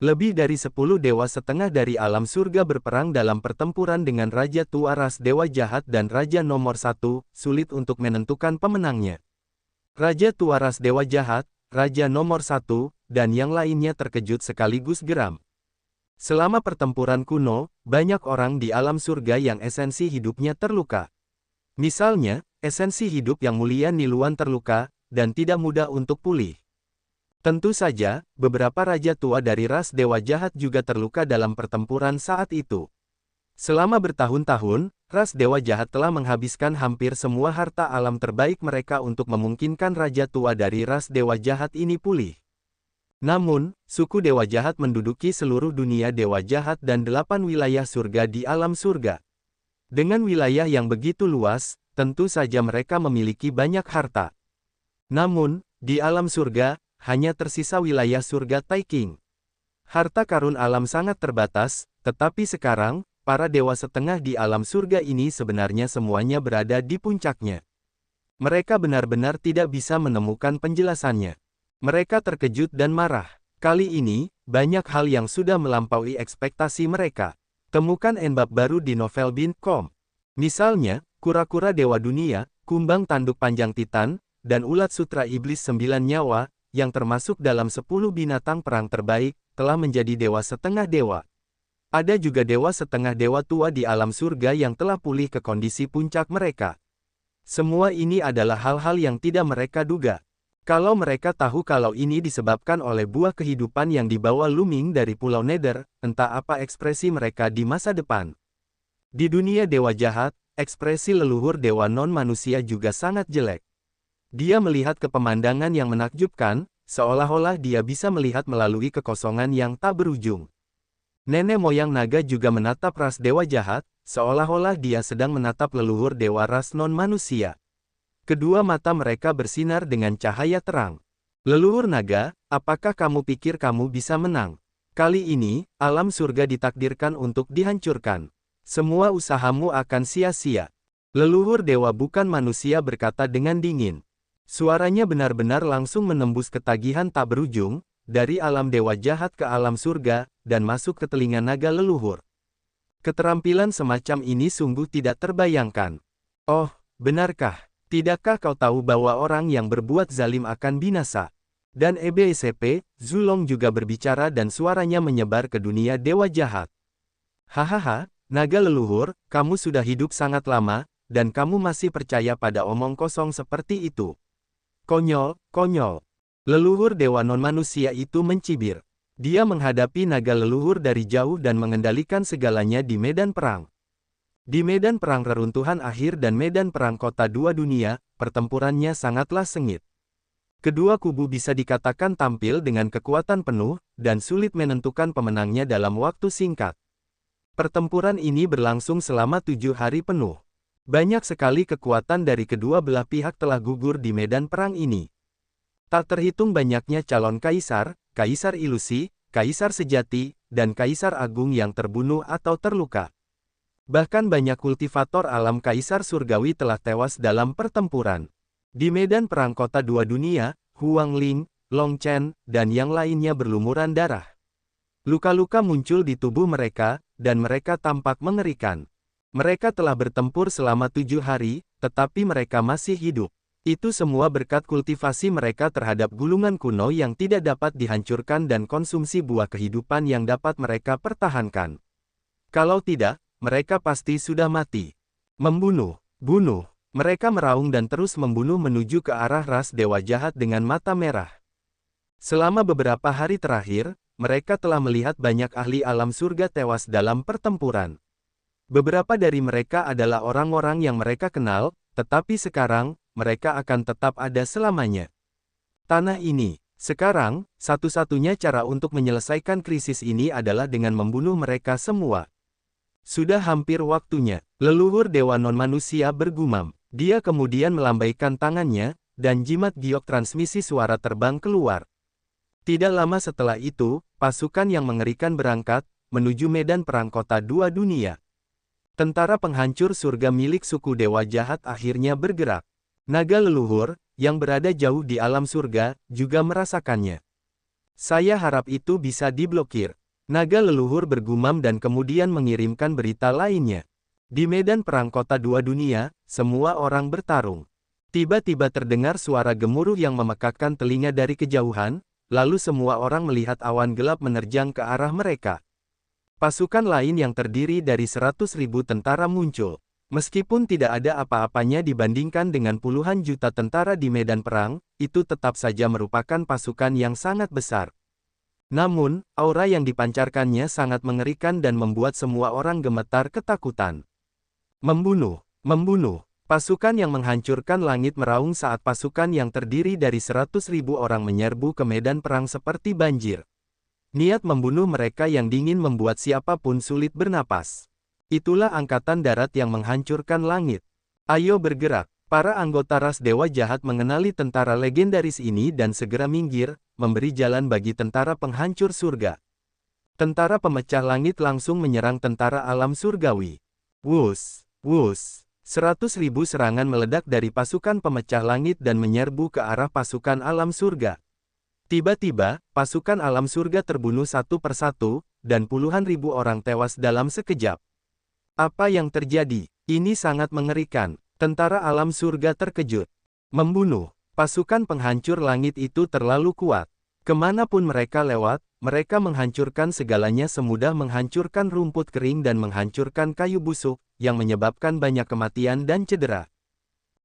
Lebih dari 10 dewa setengah dari alam surga berperang dalam pertempuran dengan Raja Tua ras dewa jahat dan Raja nomor 1, sulit untuk menentukan pemenangnya. Raja Tua ras dewa jahat, Raja nomor 1, dan yang lainnya terkejut sekaligus geram. Selama pertempuran kuno, banyak orang di alam surga yang esensi hidupnya terluka. Misalnya, esensi hidup yang mulia Niluan terluka, dan tidak mudah untuk pulih. Tentu saja, beberapa raja tua dari ras dewa jahat juga terluka dalam pertempuran saat itu. Selama bertahun-tahun, ras dewa jahat telah menghabiskan hampir semua harta alam terbaik mereka untuk memungkinkan raja tua dari ras dewa jahat ini pulih. Namun, suku dewa jahat menduduki seluruh dunia dewa jahat dan 8 wilayah surga di alam surga. Dengan wilayah yang begitu luas, tentu saja mereka memiliki banyak harta. Namun, di alam surga, hanya tersisa wilayah surga Taiking. Harta karun alam sangat terbatas, tetapi sekarang, para dewa setengah di alam surga ini sebenarnya semuanya berada di puncaknya. Mereka benar-benar tidak bisa menemukan penjelasannya. Mereka terkejut dan marah. Kali ini, banyak hal yang sudah melampaui ekspektasi mereka. Temukan enbab baru di novel.com. Misalnya, kura-kura dewa dunia, kumbang tanduk panjang titan, dan ulat sutra iblis 9 nyawa, yang termasuk dalam 10 binatang perang terbaik, telah menjadi dewa setengah dewa. Ada juga dewa setengah dewa tua di alam surga yang telah pulih ke kondisi puncak mereka. Semua ini adalah hal-hal yang tidak mereka duga. Kalau mereka tahu kalau ini disebabkan oleh buah kehidupan yang dibawa Luming dari Pulau Nether, entah apa ekspresi mereka di masa depan. Di dunia dewa jahat, ekspresi leluhur dewa non-manusia juga sangat jelek. Dia melihat ke pemandangan yang menakjubkan, seolah-olah dia bisa melihat melalui kekosongan yang tak berujung. Nenek moyang naga juga menatap ras dewa jahat, seolah-olah dia sedang menatap leluhur dewa ras non-manusia. Kedua mata mereka bersinar dengan cahaya terang. Leluhur naga, apakah kamu pikir kamu bisa menang? Kali ini, alam surga ditakdirkan untuk dihancurkan. Semua usahamu akan sia-sia. Leluhur dewa bukan manusia berkata dengan dingin. Suaranya benar-benar langsung menembus ketagihan tak berujung, dari alam dewa jahat ke alam surga, dan masuk ke telinga naga leluhur. Keterampilan semacam ini sungguh tidak terbayangkan. Oh, benarkah? Tidakkah kau tahu bahwa orang yang berbuat zalim akan binasa? Dan EBSP, Zulong juga berbicara dan suaranya menyebar ke dunia dewa jahat. Hahaha, naga leluhur, kamu sudah hidup sangat lama, dan kamu masih percaya pada omong kosong seperti itu. Konyol, konyol. Leluhur dewa non-manusia itu mencibir. Dia menghadapi naga leluhur dari jauh dan mengendalikan segalanya di medan perang. Di medan perang reruntuhan akhir dan medan perang kota dua dunia, pertempurannya sangatlah sengit. Kedua kubu bisa dikatakan tampil dengan kekuatan penuh, dan sulit menentukan pemenangnya dalam waktu singkat. Pertempuran ini berlangsung selama 7 hari penuh. Banyak sekali kekuatan dari kedua belah pihak telah gugur di medan perang ini. Tak terhitung banyaknya calon kaisar, kaisar ilusi, kaisar sejati, dan kaisar agung yang terbunuh atau terluka. Bahkan banyak kultivator alam kaisar surgawi telah tewas dalam pertempuran. Di medan perang kota dua dunia, Huang Ling, Long Chen, dan yang lainnya berlumuran darah. Luka-luka muncul di tubuh mereka, dan mereka tampak mengerikan. Mereka telah bertempur selama 7 hari, tetapi mereka masih hidup. Itu semua berkat kultivasi mereka terhadap gulungan kuno yang tidak dapat dihancurkan dan konsumsi buah kehidupan yang dapat mereka pertahankan. Kalau tidak, mereka pasti sudah mati. Membunuh, bunuh. Mereka meraung dan terus membunuh menuju ke arah ras dewa jahat dengan mata merah. Selama beberapa hari terakhir, mereka telah melihat banyak ahli alam surga tewas dalam pertempuran. Beberapa dari mereka adalah orang-orang yang mereka kenal, tetapi sekarang, mereka akan tetap ada selamanya. Tanah ini, sekarang, satu-satunya cara untuk menyelesaikan krisis ini adalah dengan membunuh mereka semua. Sudah hampir waktunya, leluhur dewa non-manusia bergumam. Dia kemudian melambaikan tangannya, dan jimat giok transmisi suara terbang keluar. Tidak lama setelah itu, pasukan yang mengerikan berangkat, menuju medan perang kota dua dunia. Tentara penghancur surga milik suku dewa jahat akhirnya bergerak. Naga leluhur, yang berada jauh di alam surga, juga merasakannya. Saya harap itu bisa diblokir. Naga leluhur bergumam dan kemudian mengirimkan berita lainnya. Di medan perang kota dua dunia, semua orang bertarung. Tiba-tiba terdengar suara gemuruh yang memekakkan telinga dari kejauhan, lalu semua orang melihat awan gelap menerjang ke arah mereka. Pasukan lain yang terdiri dari 100.000 tentara muncul. Meskipun tidak ada apa-apanya dibandingkan dengan puluhan juta tentara di medan perang, itu tetap saja merupakan pasukan yang sangat besar. Namun, aura yang dipancarkannya sangat mengerikan dan membuat semua orang gemetar ketakutan. Membunuh, membunuh. Pasukan yang menghancurkan langit meraung saat pasukan yang terdiri dari 100.000 orang menyerbu ke medan perang seperti banjir. Niat membunuh mereka yang dingin membuat siapapun sulit bernapas. Itulah angkatan darat yang menghancurkan langit. Ayo bergerak. Para anggota ras dewa jahat mengenali tentara legendaris ini dan segera minggir, memberi jalan bagi tentara penghancur surga. Tentara pemecah langit langsung menyerang tentara alam surgawi. Wus, wus. 100.000 serangan meledak dari pasukan pemecah langit dan menyerbu ke arah pasukan alam surga. Tiba-tiba, pasukan alam surga terbunuh satu persatu, dan puluhan ribu orang tewas dalam sekejap. Apa yang terjadi? Ini sangat mengerikan. Tentara alam surga terkejut. Membunuh. Pasukan penghancur langit itu terlalu kuat. Kemanapun mereka lewat, mereka menghancurkan segalanya semudah menghancurkan rumput kering dan menghancurkan kayu busuk, yang menyebabkan banyak kematian dan cedera.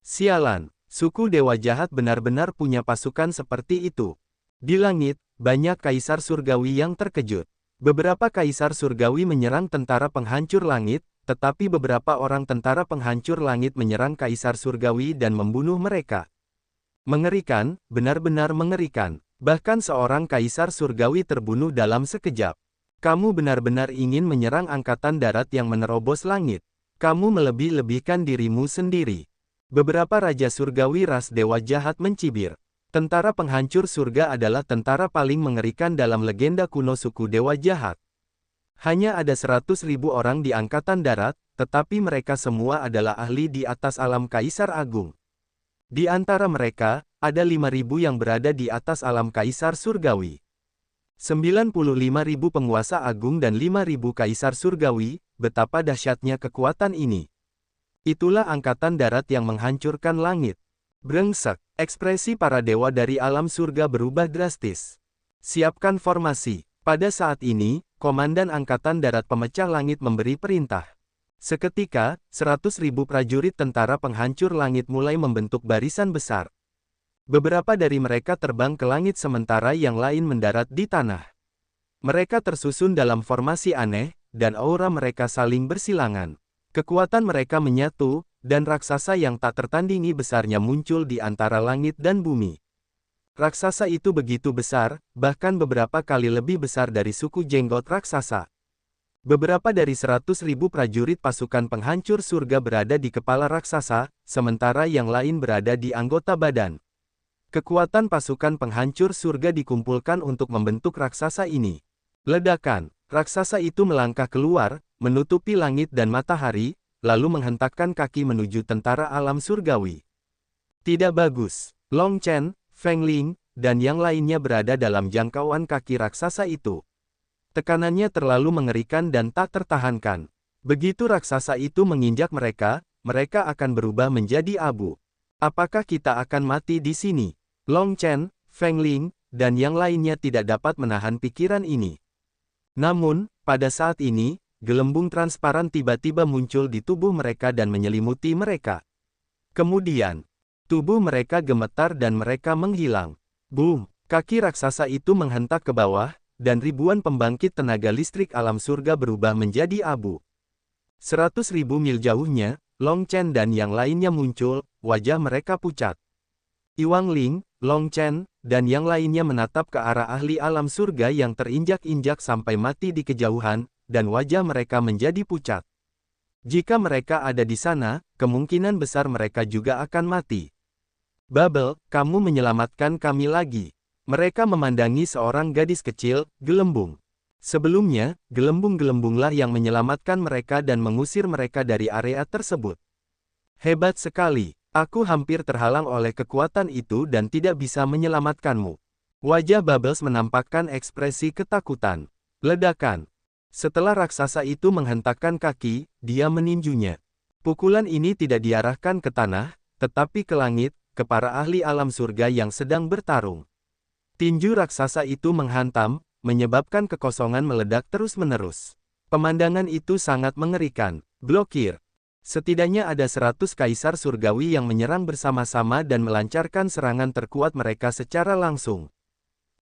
Sialan, suku dewa jahat benar-benar punya pasukan seperti itu. Di langit, banyak kaisar surgawi yang terkejut. Beberapa kaisar surgawi menyerang tentara penghancur langit, tetapi beberapa orang tentara penghancur langit menyerang kaisar surgawi dan membunuh mereka. Mengerikan, benar-benar mengerikan. Bahkan seorang kaisar surgawi terbunuh dalam sekejap. Kamu benar-benar ingin menyerang angkatan darat yang menerobos langit. Kamu melebih-lebihkan dirimu sendiri. Beberapa raja surgawi ras dewa jahat mencibir. Tentara penghancur surga adalah tentara paling mengerikan dalam legenda kuno suku dewa jahat. Hanya ada 100.000 orang di angkatan darat, tetapi mereka semua adalah ahli di atas alam kaisar agung. Di antara mereka, ada 5.000 yang berada di atas alam kaisar surgawi. 95.000 penguasa agung dan 5.000 kaisar surgawi, betapa dahsyatnya kekuatan ini. Itulah angkatan darat yang menghancurkan langit. Brengsek, ekspresi para dewa dari alam surga berubah drastis. Siapkan formasi. Pada saat ini, Komandan Angkatan Darat Pemecah Langit memberi perintah. Seketika, 100.000 prajurit tentara penghancur langit mulai membentuk barisan besar. Beberapa dari mereka terbang ke langit sementara yang lain mendarat di tanah. Mereka tersusun dalam formasi aneh, dan aura mereka saling bersilangan. Kekuatan mereka menyatu, dan raksasa yang tak tertandingi besarnya muncul di antara langit dan bumi. Raksasa itu begitu besar, bahkan beberapa kali lebih besar dari suku jenggot raksasa. Beberapa dari 100.000 prajurit pasukan penghancur surga berada di kepala raksasa, sementara yang lain berada di anggota badan. Kekuatan pasukan penghancur surga dikumpulkan untuk membentuk raksasa ini. Ledakan, raksasa itu melangkah keluar, menutupi langit dan matahari, lalu menghentakkan kaki menuju tentara alam surgawi. Tidak bagus, Long Chen, Feng Ling, dan yang lainnya berada dalam jangkauan kaki raksasa itu. Tekanannya terlalu mengerikan dan tak tertahankan. Begitu raksasa itu menginjak mereka, mereka akan berubah menjadi abu. Apakah kita akan mati di sini? Long Chen, Feng Ling, dan yang lainnya tidak dapat menahan pikiran ini. Namun, pada saat ini, gelembung transparan tiba-tiba muncul di tubuh mereka dan menyelimuti mereka. Kemudian, tubuh mereka gemetar dan mereka menghilang. Boom! Kaki raksasa itu menghentak ke bawah, dan ribuan pembangkit tenaga listrik alam surga berubah menjadi abu. 100.000 mil jauhnya, Long Chen dan yang lainnya muncul, wajah mereka pucat. Iwang Ling, Long Chen, dan yang lainnya menatap ke arah ahli alam surga yang terinjak-injak sampai mati di kejauhan, dan wajah mereka menjadi pucat. Jika mereka ada di sana, kemungkinan besar mereka juga akan mati. Bubble, kamu menyelamatkan kami lagi. Mereka memandangi seorang gadis kecil, Gelembung. Sebelumnya, gelembung-gelembunglah yang menyelamatkan mereka dan mengusir mereka dari area tersebut. Hebat sekali, aku hampir terhalang oleh kekuatan itu dan tidak bisa menyelamatkanmu. Wajah Bubbles menampakkan ekspresi ketakutan. Ledakan. Setelah raksasa itu menghentakkan kaki, dia meninjunya. Pukulan ini tidak diarahkan ke tanah, tetapi ke langit, ke para ahli alam surga yang sedang bertarung. Tinju raksasa itu menghantam, menyebabkan kekosongan meledak terus-menerus. Pemandangan itu sangat mengerikan. Blokir. Setidaknya ada 100 kaisar surgawi yang menyerang bersama-sama dan melancarkan serangan terkuat mereka secara langsung.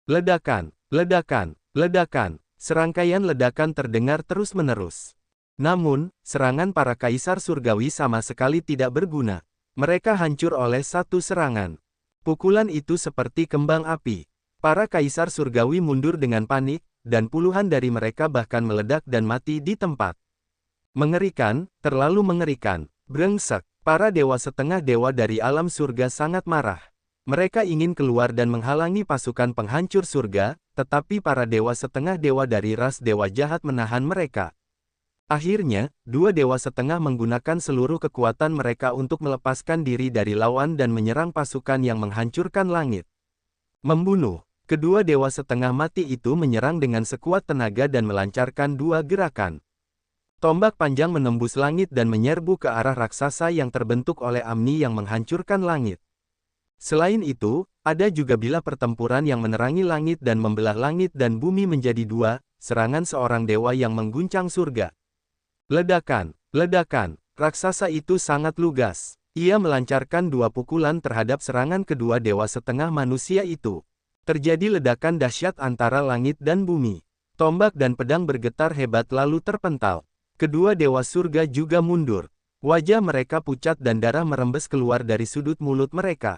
Ledakan, ledakan, ledakan. Serangkaian ledakan terdengar terus-menerus. Namun, serangan para kaisar surgawi sama sekali tidak berguna. Mereka hancur oleh satu serangan. Pukulan itu seperti kembang api. Para kaisar surgawi mundur dengan panik, dan puluhan dari mereka bahkan meledak dan mati di tempat. Mengerikan, terlalu mengerikan. Brengsek. Para dewa setengah dewa dari alam surga sangat marah. Mereka ingin keluar dan menghalangi pasukan penghancur surga, tetapi para dewa setengah dewa dari ras dewa jahat menahan mereka. Akhirnya, dua dewa setengah menggunakan seluruh kekuatan mereka untuk melepaskan diri dari lawan dan menyerang pasukan yang menghancurkan langit. Membunuh. Kedua dewa setengah mati itu menyerang dengan sekuat tenaga dan melancarkan dua gerakan. Tombak panjang menembus langit dan menyerbu ke arah raksasa yang terbentuk oleh Amni yang menghancurkan langit. Selain itu, ada juga bilah pertempuran yang menerangi langit dan membelah langit dan bumi menjadi dua, serangan seorang dewa yang mengguncang surga. Ledakan, ledakan, raksasa itu sangat lugas. Ia melancarkan dua pukulan terhadap serangan kedua dewa setengah manusia itu. Terjadi ledakan dahsyat antara langit dan bumi. Tombak dan pedang bergetar hebat lalu terpental. Kedua dewa surga juga mundur. Wajah mereka pucat dan darah merembes keluar dari sudut mulut mereka.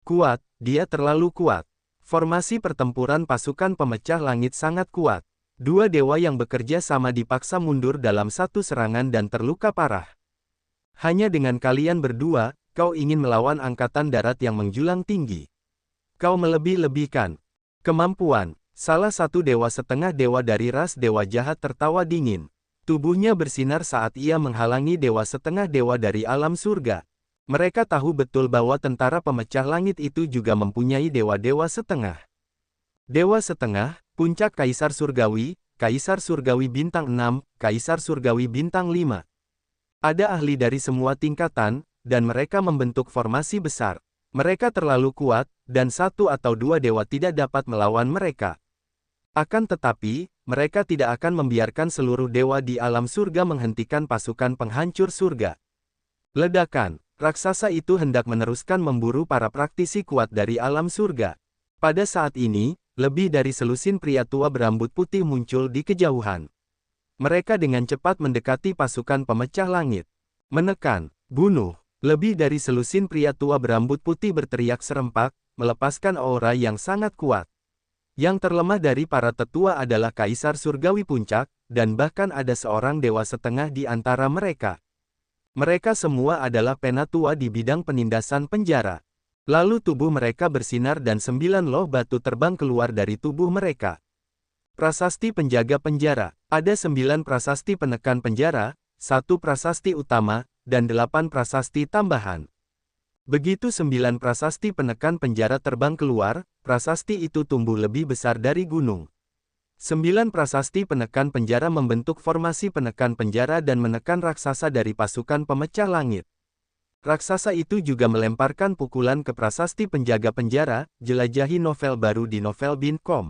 Kuat, dia terlalu kuat. Formasi pertempuran pasukan pemecah langit sangat kuat. Dua dewa yang bekerja sama dipaksa mundur dalam satu serangan dan terluka parah. Hanya dengan kalian berdua, kau ingin melawan angkatan darat yang menjulang tinggi. Kau melebih-lebihkan kemampuan. Salah satu dewa setengah dewa dari ras dewa jahat tertawa dingin. Tubuhnya bersinar saat ia menghalangi dewa setengah dewa dari alam surga. Mereka tahu betul bahwa tentara pemecah langit itu juga mempunyai dewa-dewa setengah. Dewa setengah, puncak Kaisar Surgawi Bintang 6, Kaisar Surgawi Bintang 5. Ada ahli dari semua tingkatan, dan mereka membentuk formasi besar. Mereka terlalu kuat, dan satu atau dua dewa tidak dapat melawan mereka. Akan tetapi, mereka tidak akan membiarkan seluruh dewa di alam surga menghentikan pasukan penghancur surga. Ledakan. Raksasa itu hendak meneruskan memburu para praktisi kuat dari alam surga. Pada saat ini, lebih dari selusin pria tua berambut putih muncul di kejauhan. Mereka dengan cepat mendekati pasukan pemecah langit. Menekan, bunuh. Lebih dari selusin pria tua berambut putih berteriak serempak, melepaskan aura yang sangat kuat. Yang terlemah dari para tetua adalah Kaisar Surgawi Puncak, dan bahkan ada seorang dewa setengah di antara mereka. Mereka semua adalah penatua di bidang penindasan penjara. Lalu tubuh mereka bersinar dan 9 loh batu terbang keluar dari tubuh mereka. Prasasti penjaga penjara. Ada 9 prasasti penekan penjara, 1 prasasti utama, dan 8 prasasti tambahan. Begitu 9 prasasti penekan penjara terbang keluar, prasasti itu tumbuh lebih besar dari gunung. 9 prasasti penekan penjara membentuk formasi penekan penjara dan menekan raksasa dari pasukan pemecah langit. Raksasa itu juga melemparkan pukulan ke prasasti penjaga penjara. Jelajahi novel baru di novel.com.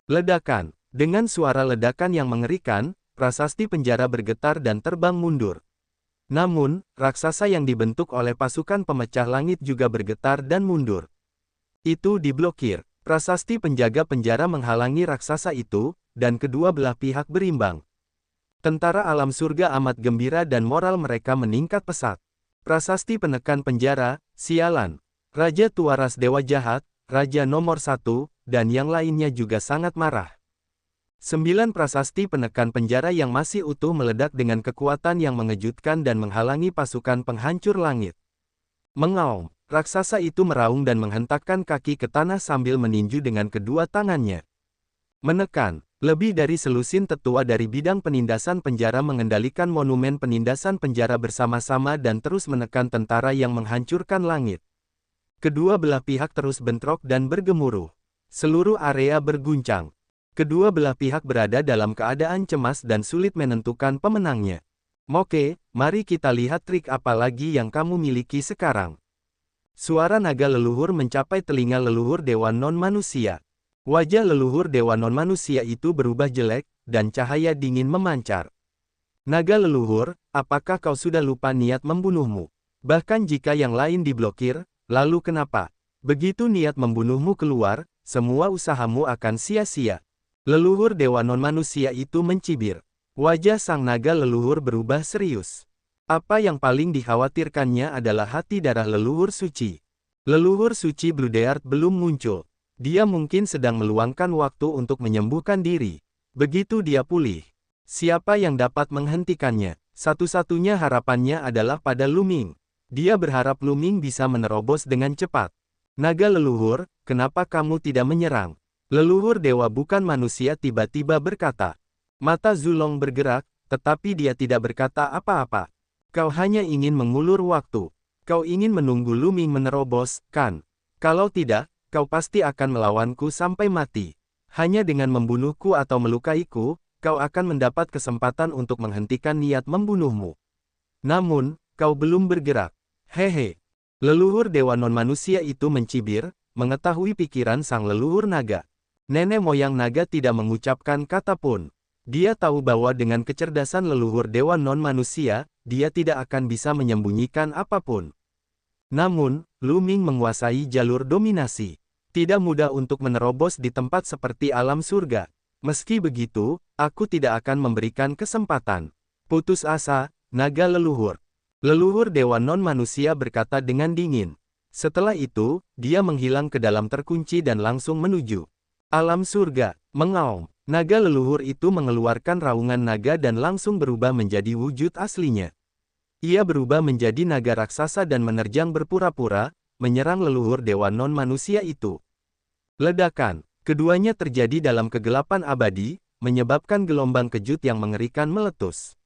Ledakan. Dengan suara ledakan yang mengerikan, prasasti penjara bergetar dan terbang mundur. Namun, raksasa yang dibentuk oleh pasukan pemecah langit juga bergetar dan mundur. Itu diblokir. Prasasti penjaga penjara menghalangi raksasa itu, dan kedua belah pihak berimbang. Tentara alam surga amat gembira dan moral mereka meningkat pesat. Prasasti penekan penjara, sialan. Raja Tua Ras Dewa Jahat, Raja nomor 1, dan yang lainnya juga sangat marah. 9 prasasti penekan penjara yang masih utuh meledak dengan kekuatan yang mengejutkan dan menghalangi pasukan penghancur langit. Mengaum. Raksasa itu meraung dan menghentakkan kaki ke tanah sambil meninju dengan kedua tangannya. Menekan. Lebih dari selusin tetua dari bidang penindasan penjara mengendalikan monumen penindasan penjara bersama-sama dan terus menekan tentara yang menghancurkan langit. Kedua belah pihak terus bentrok dan bergemuruh. Seluruh area berguncang. Kedua belah pihak berada dalam keadaan cemas dan sulit menentukan pemenangnya. Oke, mari kita lihat trik apa lagi yang kamu miliki sekarang. Suara naga leluhur mencapai telinga leluhur dewa non-manusia. Wajah leluhur dewa non-manusia itu berubah jelek, dan cahaya dingin memancar. Naga leluhur, apakah kau sudah lupa niat membunuhmu? Bahkan jika yang lain diblokir, lalu kenapa? Begitu niat membunuhmu keluar, semua usahamu akan sia-sia. Leluhur dewa non-manusia itu mencibir. Wajah sang naga leluhur berubah serius. Apa yang paling dikhawatirkannya adalah hati darah leluhur suci. Leluhur suci Bloodheart belum muncul. Dia mungkin sedang meluangkan waktu untuk menyembuhkan diri. Begitu dia pulih, siapa yang dapat menghentikannya? Satu-satunya harapannya adalah pada Luming. Dia berharap Luming bisa menerobos dengan cepat. Naga leluhur, kenapa kamu tidak menyerang? Leluhur dewa bukan manusia tiba-tiba berkata. Mata Zulong bergerak, tetapi dia tidak berkata apa-apa. Kau hanya ingin mengulur waktu. Kau ingin menunggu Luming menerobos, kan? Kalau tidak, kau pasti akan melawanku sampai mati. Hanya dengan membunuhku atau melukaiku, kau akan mendapat kesempatan untuk menghentikan niat membunuhmu. Namun, kau belum bergerak. Hehe. Leluhur dewa non-manusia itu mencibir, mengetahui pikiran sang leluhur naga. Nenek moyang naga tidak mengucapkan kata pun. Dia tahu bahwa dengan kecerdasan leluhur dewa non-manusia, dia tidak akan bisa menyembunyikan apapun. Namun, Luming menguasai jalur dominasi. Tidak mudah untuk menerobos di tempat seperti alam surga. Meski begitu, aku tidak akan memberikan kesempatan. Putus asa, naga leluhur. Leluhur dewa non-manusia berkata dengan dingin. Setelah itu, dia menghilang ke dalam terkunci dan langsung menuju alam surga. Mengaum, naga leluhur itu mengeluarkan raungan naga dan langsung berubah menjadi wujud aslinya. Ia berubah menjadi naga raksasa dan menerjang berpura-pura, menyerang leluhur dewa non-manusia itu. Ledakan, keduanya terjadi dalam kegelapan abadi, menyebabkan gelombang kejut yang mengerikan meletus.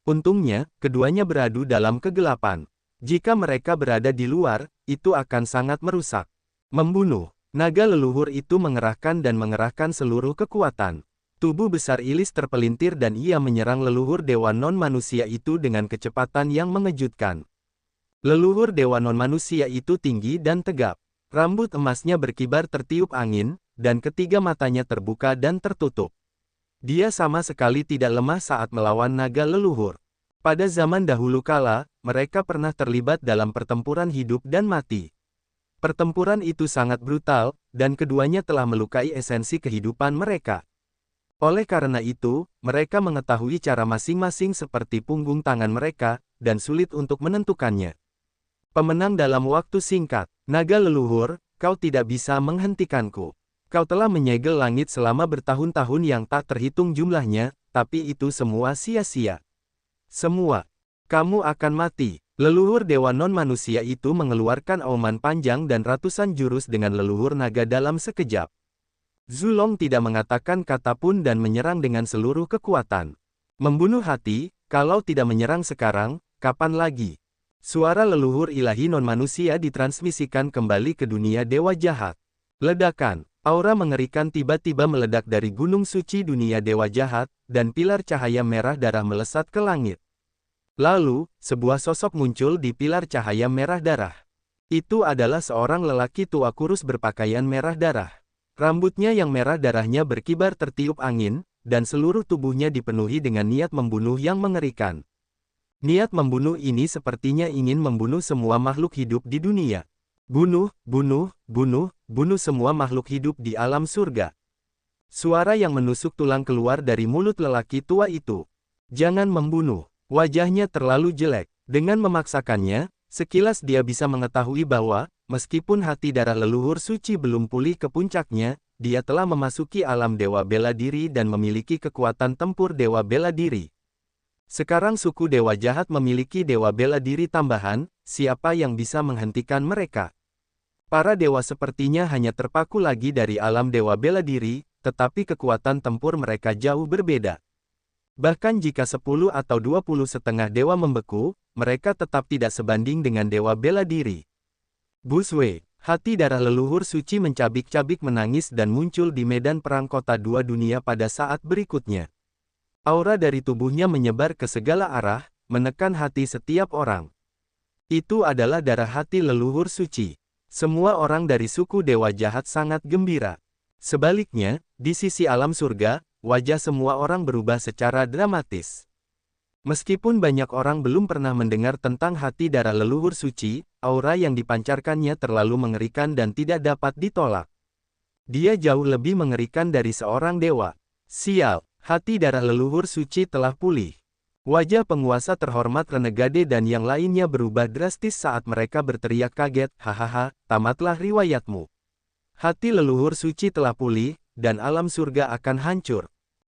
Untungnya, keduanya beradu dalam kegelapan. Jika mereka berada di luar, itu akan sangat merusak. Membunuh, naga leluhur itu mengerahkan seluruh kekuatan. Tubuh besar Ilis terpelintir dan ia menyerang leluhur dewa non-manusia itu dengan kecepatan yang mengejutkan. Leluhur dewa non-manusia itu tinggi dan tegap. Rambut emasnya berkibar tertiup angin, dan ketiga matanya terbuka dan tertutup. Dia sama sekali tidak lemah saat melawan naga leluhur. Pada zaman dahulu kala, mereka pernah terlibat dalam pertempuran hidup dan mati. Pertempuran itu sangat brutal, dan keduanya telah melukai esensi kehidupan mereka. Oleh karena itu, mereka mengetahui cara masing-masing seperti punggung tangan mereka, dan sulit untuk menentukannya. Pemenang dalam waktu singkat, naga leluhur, kau tidak bisa menghentikanku. Kau telah menyegel langit selama bertahun-tahun yang tak terhitung jumlahnya, tapi itu semua sia-sia. Semua. Kamu akan mati. Leluhur dewa non-manusia itu mengeluarkan auman panjang dan ratusan jurus dengan leluhur naga dalam sekejap. Zulong tidak mengatakan kata pun dan menyerang dengan seluruh kekuatan. Membunuh hati, kalau tidak menyerang sekarang, kapan lagi? Suara leluhur ilahi non-manusia ditransmisikan kembali ke dunia dewa jahat. Ledakan, aura mengerikan tiba-tiba meledak dari gunung suci dunia dewa jahat, dan pilar cahaya merah darah melesat ke langit. Lalu, sebuah sosok muncul di pilar cahaya merah darah. Itu adalah seorang lelaki tua kurus berpakaian merah darah. Rambutnya yang merah darahnya berkibar tertiup angin, dan seluruh tubuhnya dipenuhi dengan niat membunuh yang mengerikan. Niat membunuh ini sepertinya ingin membunuh semua makhluk hidup di dunia. Bunuh, bunuh, bunuh, bunuh semua makhluk hidup di alam surga. Suara yang menusuk tulang keluar dari mulut lelaki tua itu. Jangan membunuh. Wajahnya terlalu jelek. Dengan memaksakannya, sekilas dia bisa mengetahui bahwa, meskipun hati darah leluhur suci belum pulih ke puncaknya, dia telah memasuki alam dewa bela diri dan memiliki kekuatan tempur dewa bela diri. Sekarang suku dewa jahat memiliki dewa bela diri tambahan, siapa yang bisa menghentikan mereka? Para dewa sepertinya hanya terpaku lagi dari alam dewa bela diri, tetapi kekuatan tempur mereka jauh berbeda. Bahkan jika 10 atau 20 setengah dewa membeku, mereka tetap tidak sebanding dengan dewa bela diri. Busway, Hati darah leluhur suci mencabik-cabik menangis dan muncul di medan perang kota dua dunia pada saat berikutnya. Aura dari tubuhnya menyebar ke segala arah, menekan hati setiap orang. Itu adalah darah hati leluhur suci. Semua orang dari suku dewa jahat sangat gembira. Sebaliknya, di sisi alam surga, wajah semua orang berubah secara dramatis. Meskipun banyak orang belum pernah mendengar tentang hati darah leluhur suci, aura yang dipancarkannya terlalu mengerikan dan tidak dapat ditolak. Dia jauh lebih mengerikan dari seorang dewa. Sial, hati darah leluhur suci telah pulih. Wajah penguasa terhormat renegade dan yang lainnya berubah drastis saat mereka berteriak kaget, hahaha, tamatlah riwayatmu. Hati leluhur suci telah pulih, dan alam surga akan hancur.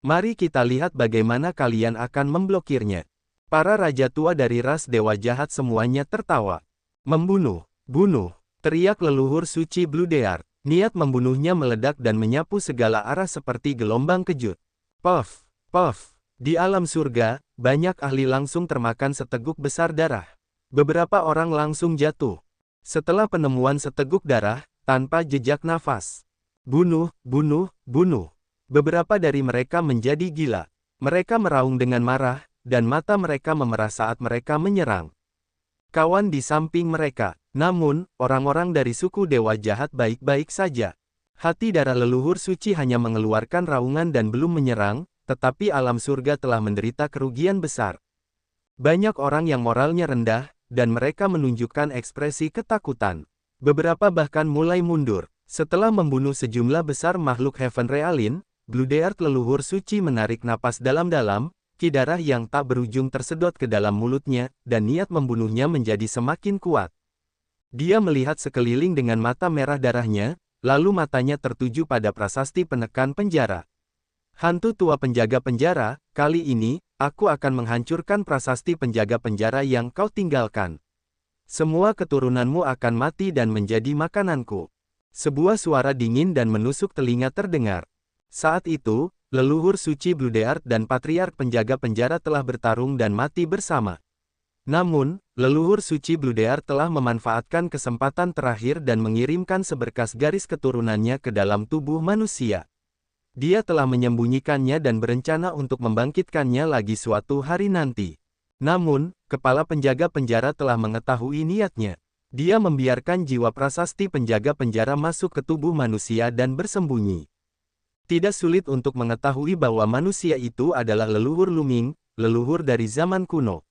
Mari kita lihat bagaimana kalian akan memblokirnya. Para raja tua dari ras dewa jahat semuanya tertawa. Membunuh, bunuh, teriak leluhur suci Blue Deer. Niat membunuhnya meledak dan menyapu segala arah seperti gelombang kejut. Puff, puff. Di alam surga, banyak ahli langsung termakan seteguk besar darah. Beberapa orang langsung jatuh. Setelah penemuan seteguk darah, tanpa jejak nafas. Bunuh, bunuh, bunuh. Beberapa dari mereka menjadi gila. Mereka meraung dengan marah, dan mata mereka memerah saat mereka menyerang kawan di samping mereka. Namun, orang-orang dari suku dewa jahat baik-baik saja. Hati darah leluhur suci hanya mengeluarkan raungan dan belum menyerang, tetapi alam surga telah menderita kerugian besar. Banyak orang yang moralnya rendah, dan mereka menunjukkan ekspresi ketakutan. Beberapa bahkan mulai mundur. Setelah membunuh sejumlah besar makhluk Heaven Realin, Blue Deer leluhur suci menarik napas dalam-dalam, ki darah yang tak berujung tersedot ke dalam mulutnya, dan niat membunuhnya menjadi semakin kuat. Dia melihat sekeliling dengan mata merah darahnya, lalu matanya tertuju pada prasasti penekan penjara. Hantu tua penjaga penjara, kali ini, aku akan menghancurkan prasasti penjaga penjara yang kau tinggalkan. Semua keturunanmu akan mati dan menjadi makananku. Sebuah suara dingin dan menusuk telinga terdengar. Saat itu, leluhur suci Blue Deer dan patriark penjaga penjara telah bertarung dan mati bersama. Namun, leluhur suci Blue Deer telah memanfaatkan kesempatan terakhir dan mengirimkan seberkas garis keturunannya ke dalam tubuh manusia. Dia telah menyembunyikannya dan berencana untuk membangkitkannya lagi suatu hari nanti. Namun, kepala penjaga penjara telah mengetahui niatnya. Dia membiarkan jiwa prasasti penjaga penjara masuk ke tubuh manusia dan bersembunyi. Tidak sulit untuk mengetahui bahwa manusia itu adalah leluhur Luming, leluhur dari zaman kuno.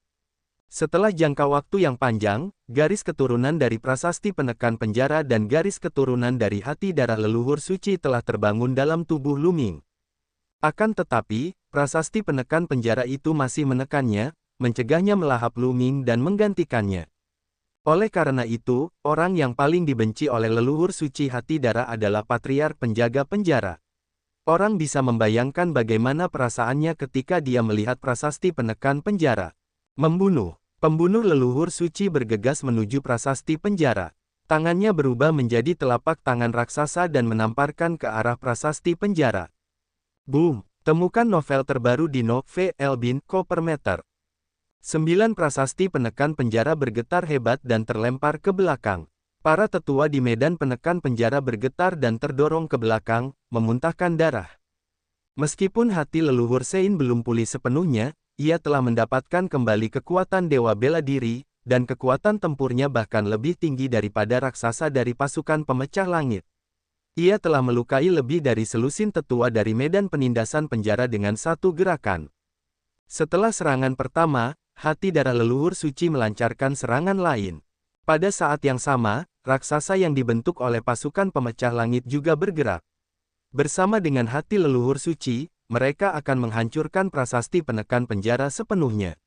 Setelah jangka waktu yang panjang, garis keturunan dari prasasti penekan penjara dan garis keturunan dari hati darah leluhur suci telah terbangun dalam tubuh Luming. Akan tetapi, prasasti penekan penjara itu masih menekannya, mencegahnya melahap Luming dan menggantikannya. Oleh karena itu, orang yang paling dibenci oleh leluhur suci hati darah adalah patriark penjaga penjara. Orang bisa membayangkan bagaimana perasaannya ketika dia melihat prasasti penekan penjara. Membunuh. Pembunuh leluhur suci bergegas menuju prasasti penjara. Tangannya berubah menjadi telapak tangan raksasa dan menamparkan ke arah prasasti penjara. Boom! Temukan novel terbaru di novel.co per meter. 9 prasasti penekan penjara bergetar hebat dan terlempar ke belakang. Para tetua di medan penekan penjara bergetar dan terdorong ke belakang, memuntahkan darah. Meskipun hati leluhur Sein belum pulih sepenuhnya, ia telah mendapatkan kembali kekuatan dewa bela diri, dan kekuatan tempurnya bahkan lebih tinggi daripada raksasa dari pasukan pemecah langit. Ia telah melukai lebih dari selusin tetua dari medan penindasan penjara dengan satu gerakan. Setelah serangan pertama, hati darah leluhur suci melancarkan serangan lain. Pada saat yang sama, raksasa yang dibentuk oleh pasukan pemecah langit juga bergerak. Bersama dengan hati leluhur suci, mereka akan menghancurkan prasasti penekan penjara sepenuhnya.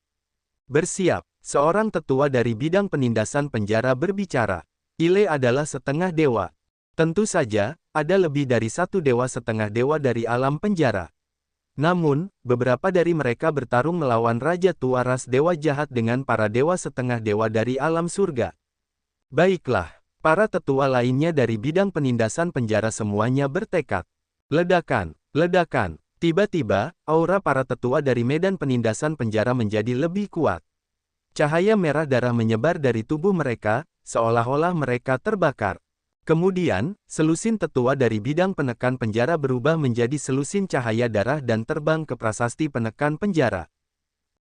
Bersiap, seorang tetua dari bidang penindasan penjara berbicara. Ile adalah setengah dewa. Tentu saja, ada lebih dari satu dewa setengah dewa dari alam penjara. Namun, beberapa dari mereka bertarung melawan Raja Tua ras dewa jahat dengan para dewa setengah dewa dari alam surga. Baiklah, para tetua lainnya dari bidang penindasan penjara semuanya bertekad. Ledakan, ledakan. Tiba-tiba, aura para tetua dari medan penindasan penjara menjadi lebih kuat. Cahaya merah darah menyebar dari tubuh mereka, seolah-olah mereka terbakar. Kemudian, selusin tetua dari bidang penekan penjara berubah menjadi selusin cahaya darah dan terbang ke prasasti penekan penjara.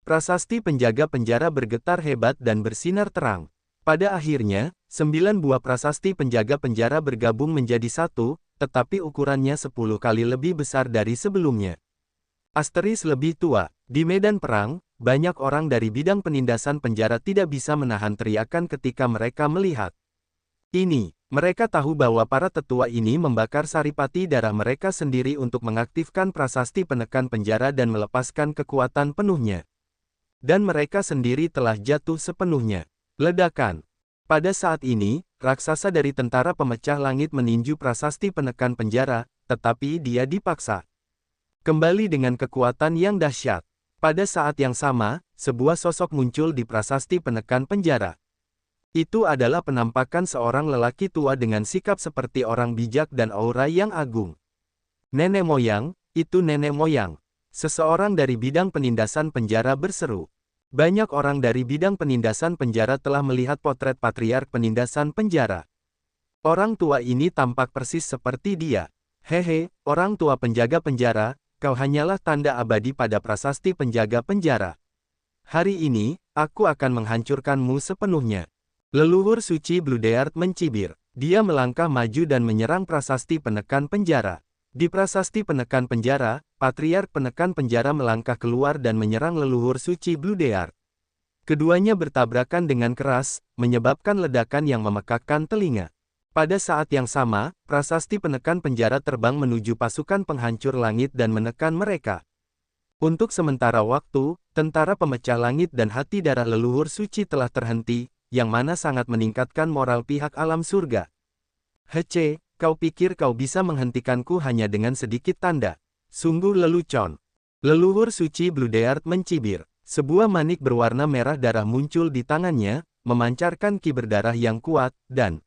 Prasasti penjaga penjara bergetar hebat dan bersinar terang. Pada akhirnya, 9 buah prasasti penjaga penjara bergabung menjadi satu, tetapi ukurannya 10 kali lebih besar dari sebelumnya. Asteris lebih tua. Di medan perang, banyak orang dari bidang penindasan penjara tidak bisa menahan teriakan ketika mereka melihat ini. Mereka tahu bahwa para tetua ini membakar saripati darah mereka sendiri untuk mengaktifkan prasasti penekan penjara dan melepaskan kekuatan penuhnya. Dan mereka sendiri telah jatuh sepenuhnya. Ledakan. Pada saat ini, raksasa dari tentara pemecah langit meninju prasasti penekan penjara, tetapi dia dipaksa kembali dengan kekuatan yang dahsyat. Pada saat yang sama, sebuah sosok muncul di prasasti penekan penjara. Itu adalah penampakan seorang lelaki tua dengan sikap seperti orang bijak dan aura yang agung. Nenek moyang, itu nenek moyang. Seseorang dari bidang penindasan penjara berseru. Banyak orang dari bidang penindasan penjara telah melihat potret patriark penindasan penjara. Orang tua ini tampak persis seperti dia. Hehe, orang tua penjaga penjara, kau hanyalah tanda abadi pada prasasti penjaga penjara. Hari ini, aku akan menghancurkanmu sepenuhnya. Leluhur suci Bluedeard mencibir. Dia melangkah maju dan menyerang prasasti penekan penjara. Di prasasti penekan penjara, patriark penekan penjara melangkah keluar dan menyerang leluhur suci Bluedeard. Keduanya bertabrakan dengan keras, menyebabkan ledakan yang memekakkan telinga. Pada saat yang sama, prasasti penekan penjara terbang menuju pasukan penghancur langit dan menekan mereka. Untuk sementara waktu, tentara pemecah langit dan hati darah leluhur suci telah terhenti, yang mana sangat meningkatkan moral pihak alam surga. Hece, kau pikir kau bisa menghentikanku hanya dengan sedikit tanda? Sungguh lelucon. Leluhur suci Bluedeard mencibir. Sebuah manik berwarna merah darah muncul di tangannya, memancarkan ki berdarah yang kuat, dan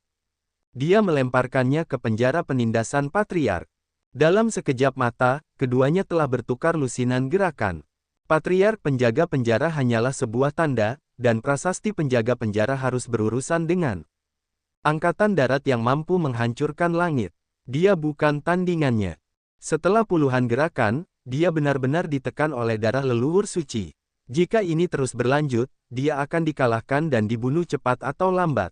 dia melemparkannya ke penjara penindasan patriark. Dalam sekejap mata, keduanya telah bertukar lusinan gerakan. Patriark penjaga penjara hanyalah sebuah tanda, dan prasasti penjaga penjara harus berurusan dengan angkatan darat yang mampu menghancurkan langit. Dia bukan tandingannya. Setelah puluhan gerakan, dia benar-benar ditekan oleh darah leluhur suci. Jika ini terus berlanjut, dia akan dikalahkan dan dibunuh cepat atau lambat.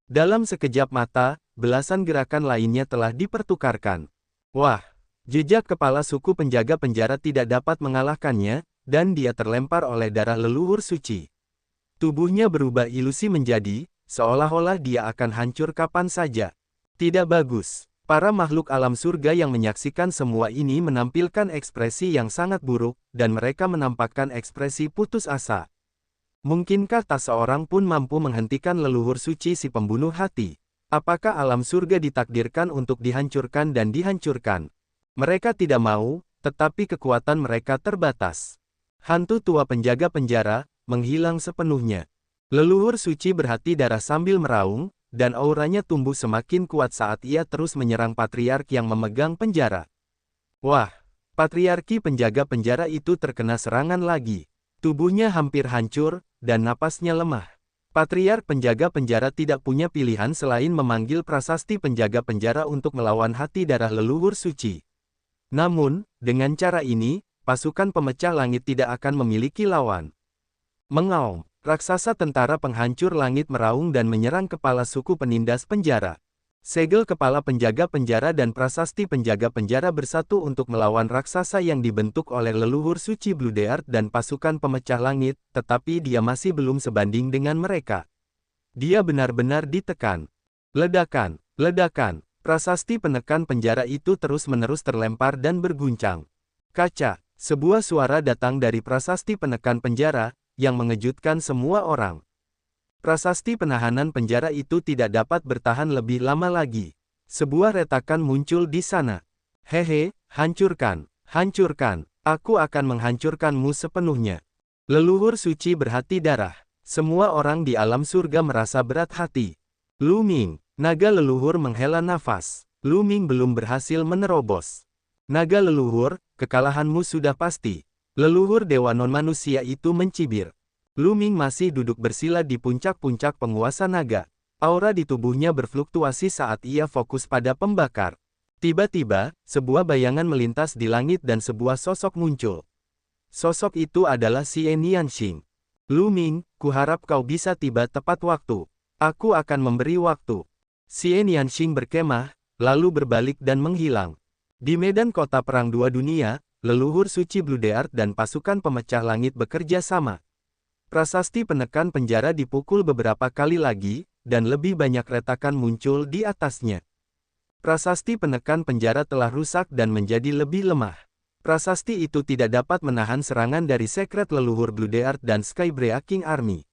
Dalam sekejap mata, belasan gerakan lainnya telah dipertukarkan. Wah, jejak kepala suku penjaga penjara tidak dapat mengalahkannya, dan dia terlempar oleh darah leluhur suci. Tubuhnya berubah ilusi menjadi, seolah-olah dia akan hancur kapan saja. Tidak bagus. Para makhluk alam surga yang menyaksikan semua ini menampilkan ekspresi yang sangat buruk, dan mereka menampakkan ekspresi putus asa. Mungkinkah tak seorang pun mampu menghentikan leluhur suci si pembunuh hati? Apakah alam surga ditakdirkan untuk dihancurkan dan dihancurkan? Mereka tidak mau, tetapi kekuatan mereka terbatas. Hantu tua penjaga penjara menghilang sepenuhnya. Leluhur suci berhati darah sambil meraung, dan auranya tumbuh semakin kuat saat ia terus menyerang patriark yang memegang penjara. Wah, patriarki penjaga penjara itu terkena serangan lagi. Tubuhnya hampir hancur, dan napasnya lemah. Patriark penjaga penjara tidak punya pilihan selain memanggil prasasti penjaga penjara untuk melawan hati darah leluhur suci. Namun, dengan cara ini, pasukan pemecah langit tidak akan memiliki lawan. Mengaum, raksasa tentara penghancur langit meraung dan menyerang kepala suku penindas penjara. Segel kepala penjaga penjara dan prasasti penjaga penjara bersatu untuk melawan raksasa yang dibentuk oleh leluhur suci Bluedeard dan pasukan pemecah langit, tetapi dia masih belum sebanding dengan mereka. Dia benar-benar ditekan. Ledakan, ledakan, prasasti penekan penjara itu terus-menerus terlempar dan berguncang. Kaca, sebuah suara datang dari prasasti penekan penjara, yang mengejutkan semua orang. Prasasti penahanan penjara itu tidak dapat bertahan lebih lama lagi. Sebuah retakan muncul di sana. Hehe, hancurkan, hancurkan, aku akan menghancurkanmu sepenuhnya. Leluhur suci berhati darah. Semua orang di alam surga merasa berat hati. Lu Ming, naga leluhur menghela nafas. Lu Ming belum berhasil menerobos. Naga leluhur, kekalahanmu sudah pasti. Leluhur dewa non-manusia itu mencibir. Lu Ming masih duduk bersila di puncak-puncak penguasa naga. Aura di tubuhnya berfluktuasi saat ia fokus pada pembakar. Tiba-tiba, sebuah bayangan melintas di langit dan sebuah sosok muncul. Sosok itu adalah Xie Nianxing. Lu Ming, kuharap kau bisa tiba tepat waktu. Aku akan memberi waktu. Xie Nianxing berkemah, lalu berbalik dan menghilang. Di medan kota perang dua dunia, leluhur suci Blue Death dan pasukan pemecah langit bekerja sama. Prasasti penekan penjara dipukul beberapa kali lagi, dan lebih banyak retakan muncul di atasnya. Prasasti penekan penjara telah rusak dan menjadi lebih lemah. Prasasti itu tidak dapat menahan serangan dari sekret leluhur Blue Death dan Skybreaking Army.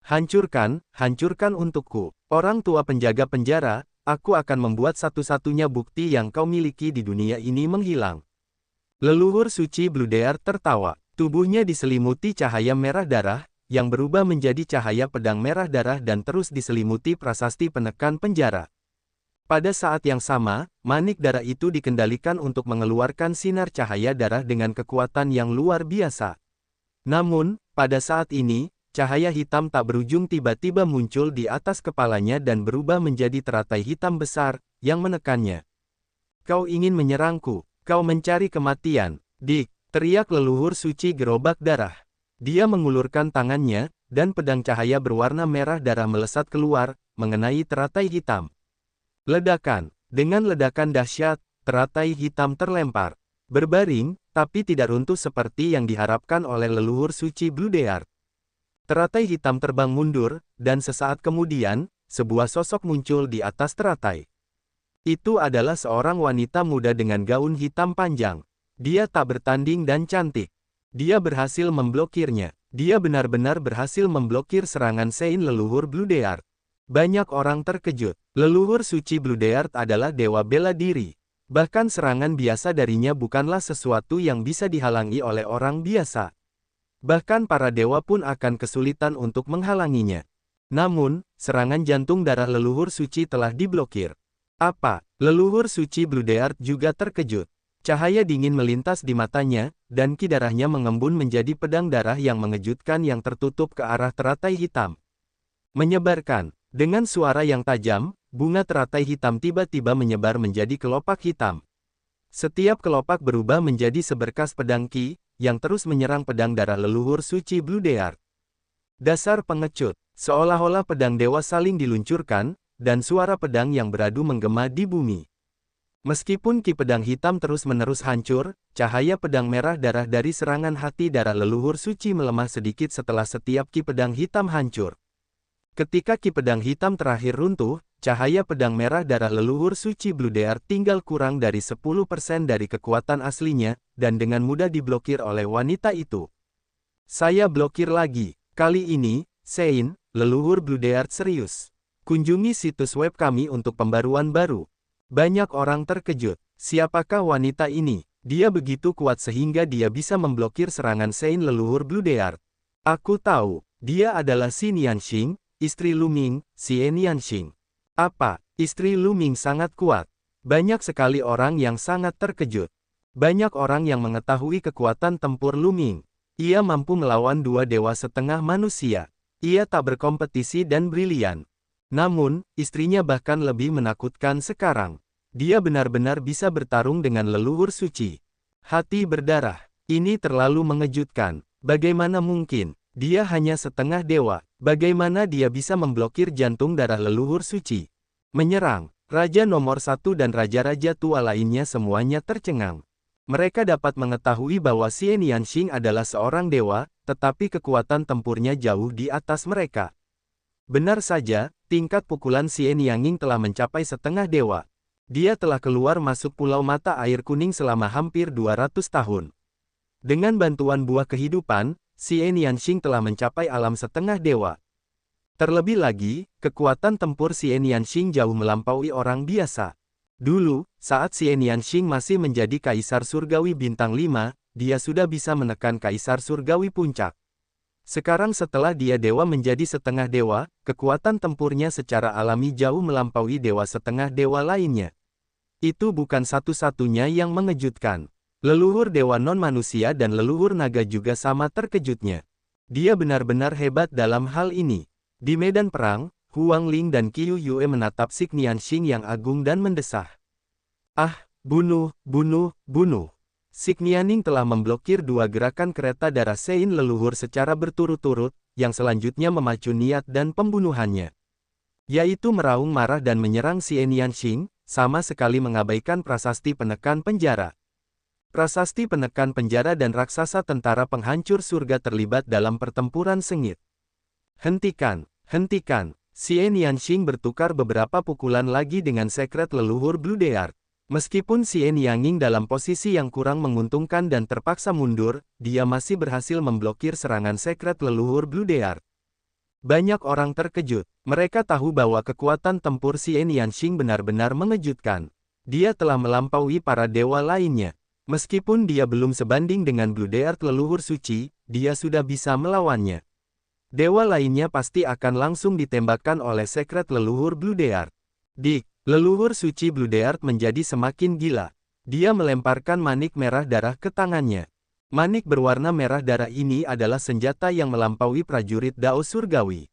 Hancurkan, hancurkan untukku. Orang tua penjaga penjara, aku akan membuat satu-satunya bukti yang kau miliki di dunia ini menghilang. Leluhur suci Blue Death tertawa. Tubuhnya diselimuti cahaya merah darah, yang berubah menjadi cahaya pedang merah darah dan terus diselimuti prasasti penekan penjara. Pada saat yang sama, manik darah itu dikendalikan untuk mengeluarkan sinar cahaya darah dengan kekuatan yang luar biasa. Namun, pada saat ini, cahaya hitam tak berujung tiba-tiba muncul di atas kepalanya dan berubah menjadi teratai hitam besar, yang menekannya. Kau ingin menyerangku, kau mencari kematian, Dik, teriak leluhur suci gerobak darah. Dia mengulurkan tangannya, dan pedang cahaya berwarna merah darah melesat keluar, mengenai teratai hitam. Ledakan. Dengan ledakan dahsyat, teratai hitam terlempar. Berbaring, tapi tidak runtuh seperti yang diharapkan oleh leluhur suci Blue Death. Teratai hitam terbang mundur, dan sesaat kemudian, sebuah sosok muncul di atas teratai. Itu adalah seorang wanita muda dengan gaun hitam panjang. Dia tak bertanding dan cantik. Dia berhasil memblokirnya. Dia benar-benar berhasil memblokir serangan Sein leluhur Blue Death. Banyak orang terkejut. Leluhur suci Blue Death adalah dewa bela diri. Bahkan serangan biasa darinya bukanlah sesuatu yang bisa dihalangi oleh orang biasa. Bahkan para dewa pun akan kesulitan untuk menghalanginya. Namun, serangan jantung darah leluhur suci telah diblokir. Apa? Leluhur suci Blue Death juga terkejut. Cahaya dingin melintas di matanya, dan ki darahnya mengembun menjadi pedang darah yang mengejutkan yang tertutup ke arah teratai hitam. Menyebarkan. Dengan suara yang tajam, bunga teratai hitam tiba-tiba menyebar menjadi kelopak hitam. Setiap kelopak berubah menjadi seberkas pedang ki, yang terus menyerang pedang darah leluhur suci Blue Death. Dasar pengecut. Seolah-olah pedang dewa saling diluncurkan, dan suara pedang yang beradu menggema di bumi. Meskipun ki pedang hitam terus-menerus hancur, cahaya pedang merah darah dari serangan hati darah leluhur suci melemah sedikit setelah setiap ki pedang hitam hancur. Ketika ki pedang hitam terakhir runtuh, cahaya pedang merah darah leluhur suci Blue Death tinggal kurang dari 10% dari kekuatan aslinya, dan dengan mudah diblokir oleh wanita itu. Saya blokir lagi. Kali ini, Sein, leluhur Blue Death serius. Kunjungi situs web kami untuk pembaruan baru. Banyak orang terkejut. Siapakah wanita ini? Dia begitu kuat sehingga dia bisa memblokir serangan Sein leluhur Blue Death. Aku tahu, dia adalah Xie Nianxing, istri Lu Ming, Xie Nianxing. Apa? Istri Lu Ming sangat kuat. Banyak sekali orang yang sangat terkejut. Banyak orang yang mengetahui kekuatan tempur Lu Ming. Ia mampu melawan dua dewa setengah manusia. Ia tak berkompetisi dan brilian. Namun, istrinya bahkan lebih menakutkan sekarang. Dia benar-benar bisa bertarung dengan leluhur suci. Hati berdarah. Ini terlalu mengejutkan. Bagaimana mungkin? Dia hanya setengah dewa. Bagaimana dia bisa memblokir jantung darah leluhur suci? Menyerang. Raja nomor 1 dan raja-raja tua lainnya semuanya tercengang. Mereka dapat mengetahui bahwa Xie Nianxing adalah seorang dewa, tetapi kekuatan tempurnya jauh di atas mereka. Benar saja, tingkat pukulan Xie Nianxing telah mencapai setengah dewa. Dia telah keluar masuk pulau mata air kuning selama hampir 200 tahun. Dengan bantuan buah kehidupan, Xie Nianxing telah mencapai alam setengah dewa. Terlebih lagi, kekuatan tempur Xie Nianxing jauh melampaui orang biasa. Dulu, saat Xie Nianxing masih menjadi Kaisar Surgawi Bintang 5, dia sudah bisa menekan Kaisar Surgawi Puncak. Sekarang setelah dia dewa menjadi setengah dewa, kekuatan tempurnya secara alami jauh melampaui dewa setengah dewa lainnya. Itu bukan satu-satunya yang mengejutkan. Leluhur dewa non-manusia dan leluhur naga juga sama terkejutnya. Dia benar-benar hebat dalam hal ini. Di medan perang, Huang Ling dan Qiu Yue menatap Signianxing yang agung dan mendesah. Ah, bunuh, bunuh, bunuh. Signianing telah memblokir dua gerakan kereta darah Sein leluhur secara berturut-turut, yang selanjutnya memacu niat dan pembunuhannya. Yaitu meraung marah dan menyerang Signianxing, sama sekali mengabaikan prasasti penekan penjara. Prasasti penekan penjara dan raksasa tentara penghancur surga terlibat dalam pertempuran sengit. Hentikan, hentikan. Signianxing bertukar beberapa pukulan lagi dengan sekret leluhur Blue Death. Meskipun Signianxing dalam posisi yang kurang menguntungkan dan terpaksa mundur, dia masih berhasil memblokir serangan sekret leluhur Blue Death. Banyak orang terkejut. Mereka tahu bahwa kekuatan tempur Signianxing benar-benar mengejutkan. Dia telah melampaui para dewa lainnya. Meskipun dia belum sebanding dengan Blue Death leluhur suci, dia sudah bisa melawannya. Dewa lainnya pasti akan langsung ditembakkan oleh sekret leluhur Blue Death. Dik, leluhur suci Blue Death menjadi semakin gila. Dia melemparkan manik merah darah ke tangannya. Manik berwarna merah darah ini adalah senjata yang melampaui prajurit Dao Surgawi.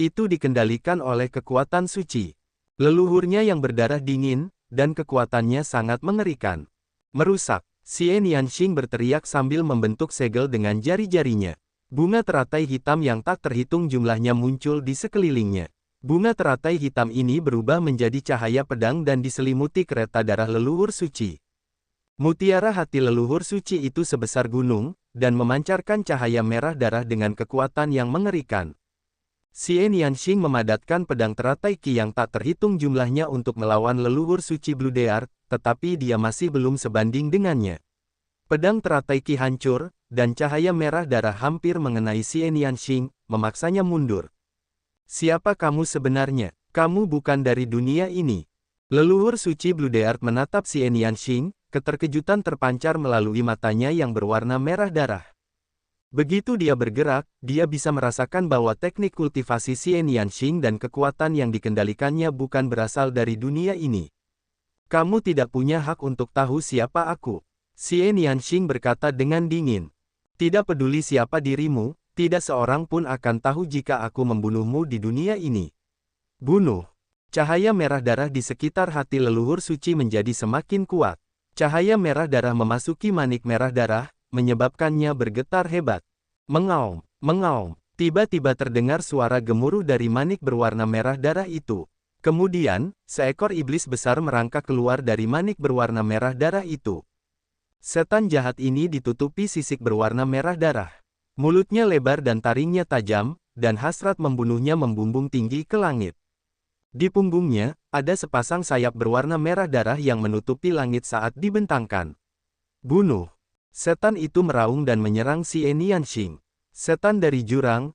Itu dikendalikan oleh kekuatan suci. Leluhurnya yang berdarah dingin, dan kekuatannya sangat mengerikan. Merusak, Signianxing berteriak sambil membentuk segel dengan jari-jarinya. Bunga teratai hitam yang tak terhitung jumlahnya muncul di sekelilingnya. Bunga teratai hitam ini berubah menjadi cahaya pedang dan diselimuti kereta darah leluhur suci. Mutiara hati leluhur suci itu sebesar gunung, dan memancarkan cahaya merah darah dengan kekuatan yang mengerikan. Signianxing memadatkan pedang teratai Qi yang tak terhitung jumlahnya untuk melawan leluhur suci Blue Death, tetapi dia masih belum sebanding dengannya. Pedang teratai Qi hancur, dan cahaya merah darah hampir mengenai Signianxing, memaksanya mundur. Siapa kamu sebenarnya? Kamu bukan dari dunia ini. Leluhur suci Blue Death menatap Signianxing, keterkejutan terpancar melalui matanya yang berwarna merah darah. Begitu dia bergerak, dia bisa merasakan bahwa teknik kultivasi Signianxing dan kekuatan yang dikendalikannya bukan berasal dari dunia ini. Kamu tidak punya hak untuk tahu siapa aku. Signianxing berkata dengan dingin. Tidak peduli siapa dirimu, tidak seorang pun akan tahu jika aku membunuhmu di dunia ini. Bunuh. Cahaya merah darah di sekitar hati leluhur suci menjadi semakin kuat. Cahaya merah darah memasuki manik merah darah, menyebabkannya bergetar hebat. Mengaum, mengaum. Tiba-tiba terdengar suara gemuruh dari manik berwarna merah darah itu. Kemudian, seekor iblis besar merangkak keluar dari manik berwarna merah darah itu. Setan jahat ini ditutupi sisik berwarna merah darah. Mulutnya lebar dan taringnya tajam, dan hasrat membunuhnya membumbung tinggi ke langit. Di punggungnya, ada sepasang sayap berwarna merah darah yang menutupi langit saat dibentangkan. Bunuh. Setan itu meraung dan menyerang Signianxing. Setan dari jurang,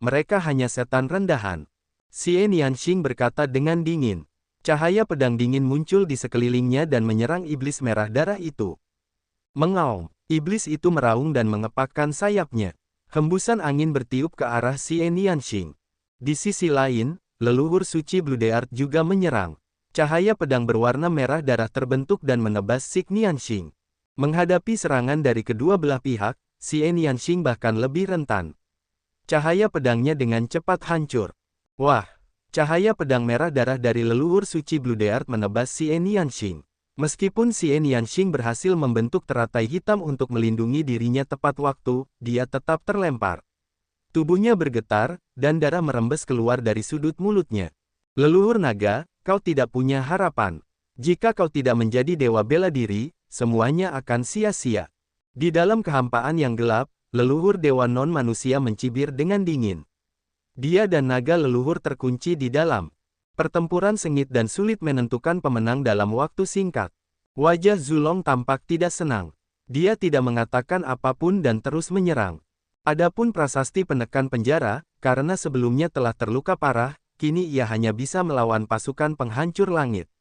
mereka hanya setan rendahan. Signianxing berkata dengan dingin. Cahaya pedang dingin muncul di sekelilingnya dan menyerang iblis merah darah itu. Mengaum, iblis itu meraung dan mengepakkan sayapnya. Hembusan angin bertiup ke arah Signianxing. Di sisi lain, leluhur suci Blue Death juga menyerang. Cahaya pedang berwarna merah darah terbentuk dan menebas Signianxing. Menghadapi serangan dari kedua belah pihak, Signianxing bahkan lebih rentan. Cahaya pedangnya dengan cepat hancur. Wah! Cahaya pedang merah darah dari leluhur suci Blue Death menebas Signianxing. Meskipun Signianxing berhasil membentuk teratai hitam untuk melindungi dirinya tepat waktu, dia tetap terlempar. Tubuhnya bergetar, dan darah merembes keluar dari sudut mulutnya. Leluhur naga, kau tidak punya harapan. Jika kau tidak menjadi dewa bela diri, semuanya akan sia-sia. Di dalam kehampaan yang gelap, leluhur dewa non-manusia mencibir dengan dingin. Dia dan naga leluhur terkunci di dalam. Pertempuran sengit dan sulit menentukan pemenang dalam waktu singkat. Wajah Zulong tampak tidak senang. Dia tidak mengatakan apapun dan terus menyerang. Adapun prasasti penekan penjara, karena sebelumnya telah terluka parah, kini ia hanya bisa melawan pasukan penghancur langit.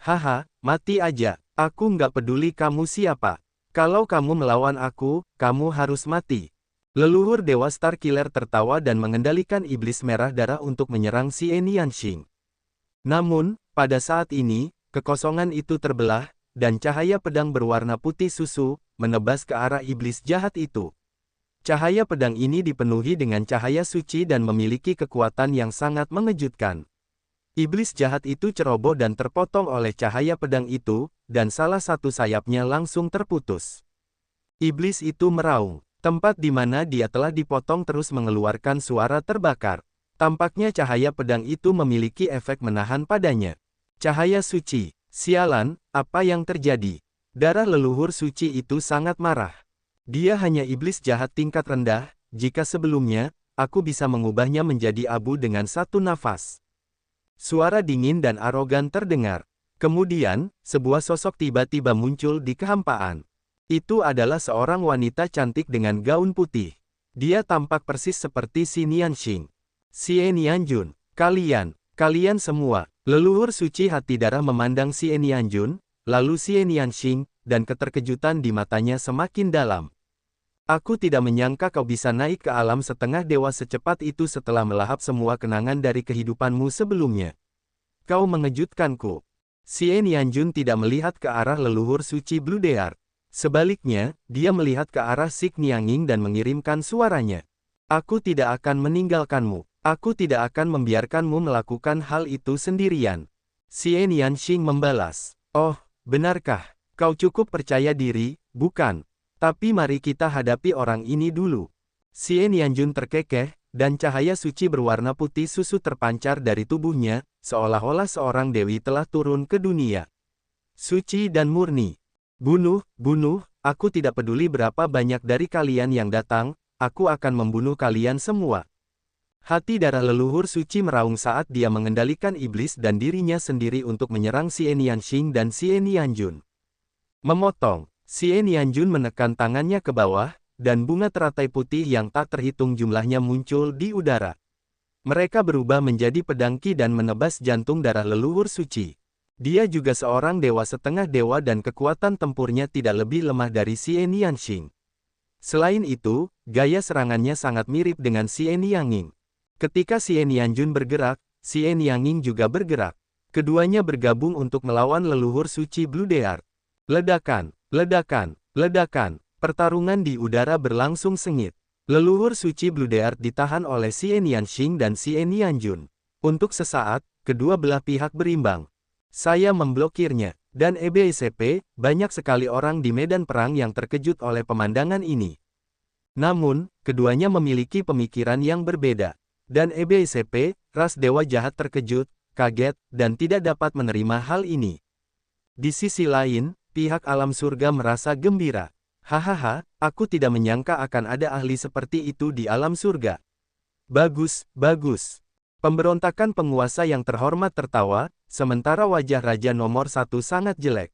Haha, mati aja. Aku nggak peduli kamu siapa. Kalau kamu melawan aku, kamu harus mati. Leluhur Dewa Starkiller tertawa dan mengendalikan iblis merah darah untuk menyerang Signianxing. Namun, pada saat ini, kekosongan itu terbelah, dan cahaya pedang berwarna putih susu, menebas ke arah iblis jahat itu. Cahaya pedang ini dipenuhi dengan cahaya suci dan memiliki kekuatan yang sangat mengejutkan. Iblis jahat itu ceroboh dan terpotong oleh cahaya pedang itu, dan salah satu sayapnya langsung terputus. Iblis itu meraung. Tempat di mana dia telah dipotong terus mengeluarkan suara terbakar. Tampaknya cahaya pedang itu memiliki efek menahan padanya. Cahaya suci. Sialan, apa yang terjadi? Darah leluhur suci itu sangat marah. Dia hanya iblis jahat tingkat rendah, jika sebelumnya, aku bisa mengubahnya menjadi abu dengan satu nafas. Suara dingin dan arogan terdengar. Kemudian, sebuah sosok tiba-tiba muncul di kehampaan. Itu adalah seorang wanita cantik dengan gaun putih. Dia tampak persis seperti Xie Nianxing. Xie Nianjun, kalian semua. Leluhur suci hati darah memandang Xie Nianjun, lalu Xie Nianxing, dan keterkejutan di matanya semakin dalam. Aku tidak menyangka kau bisa naik ke alam setengah dewa secepat itu setelah melahap semua kenangan dari kehidupanmu sebelumnya. Kau mengejutkanku. Xie Nianjun tidak melihat ke arah leluhur suci Blue Deer. Sebaliknya, dia melihat ke arah Xie Nianjing dan mengirimkan suaranya. Aku tidak akan meninggalkanmu. Aku tidak akan membiarkanmu melakukan hal itu sendirian. Xie Nianxing membalas. Oh, benarkah? Kau cukup percaya diri, bukan? Tapi mari kita hadapi orang ini dulu. Xie Nianjun terkekeh, dan cahaya suci berwarna putih susu terpancar dari tubuhnya, seolah-olah seorang dewi telah turun ke dunia. Suci dan murni. Bunuh, aku tidak peduli berapa banyak dari kalian yang datang, aku akan membunuh kalian semua. Hati darah leluhur suci meraung saat dia mengendalikan iblis dan dirinya sendiri untuk menyerang Xie Nianxing dan Xie Nianjun. Memotong, Xie Nianjun menekan tangannya ke bawah, dan bunga teratai putih yang tak terhitung jumlahnya muncul di udara. Mereka berubah menjadi pedang Qi dan menebas jantung darah leluhur suci. Dia juga seorang dewa setengah dewa dan kekuatan tempurnya tidak lebih lemah dari Xie Nianxing. Selain itu, gaya serangannya sangat mirip dengan Xie Nianjing. Ketika Xie Nianjun bergerak, Xie Nianjing juga bergerak. Keduanya bergabung untuk melawan leluhur suci Blue Deer. Ledakan, ledakan, ledakan. Pertarungan di udara berlangsung sengit. Leluhur suci Blue Deer ditahan oleh Xie Nianxing dan Xie Nianjun. Untuk sesaat, kedua belah pihak berimbang. Saya memblokirnya. Dan EBSP, banyak sekali orang di medan perang yang terkejut oleh pemandangan ini. Namun, keduanya memiliki pemikiran yang berbeda. Dan EBSP, ras dewa jahat terkejut, kaget, dan tidak dapat menerima hal ini. Di sisi lain, pihak alam surga merasa gembira. Hahaha, aku tidak menyangka akan ada ahli seperti itu di alam surga. Bagus, bagus. Pemberontakan penguasa yang terhormat tertawa, sementara wajah Raja nomor 1 sangat jelek.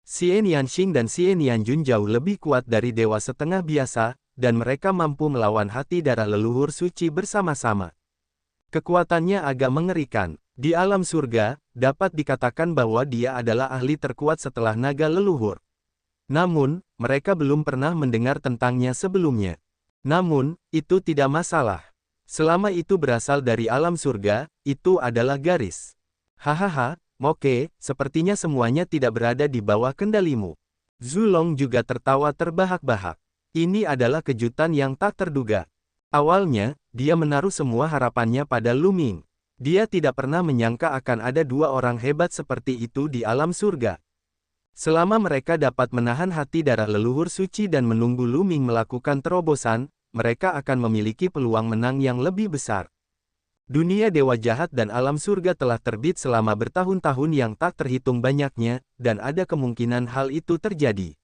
Xie Nianxing dan Xie Nianjun jauh lebih kuat dari dewa setengah biasa, dan mereka mampu melawan hati darah leluhur suci bersama-sama. Kekuatannya agak mengerikan. Di alam surga, dapat dikatakan bahwa dia adalah ahli terkuat setelah naga leluhur. Namun, mereka belum pernah mendengar tentangnya sebelumnya. Namun, itu tidak masalah. Selama itu berasal dari alam surga, itu adalah garis. Hahaha, oke, sepertinya semuanya tidak berada di bawah kendalimu. Zulong juga tertawa terbahak-bahak. Ini adalah kejutan yang tak terduga. Awalnya, dia menaruh semua harapannya pada Lu Ming. Dia tidak pernah menyangka akan ada dua orang hebat seperti itu di alam surga. Selama mereka dapat menahan hati darah leluhur suci dan menunggu Lu Ming melakukan terobosan, mereka akan memiliki peluang menang yang lebih besar. Dunia dewa jahat dan alam surga telah terbit selama bertahun-tahun yang tak terhitung banyaknya, dan ada kemungkinan hal itu terjadi.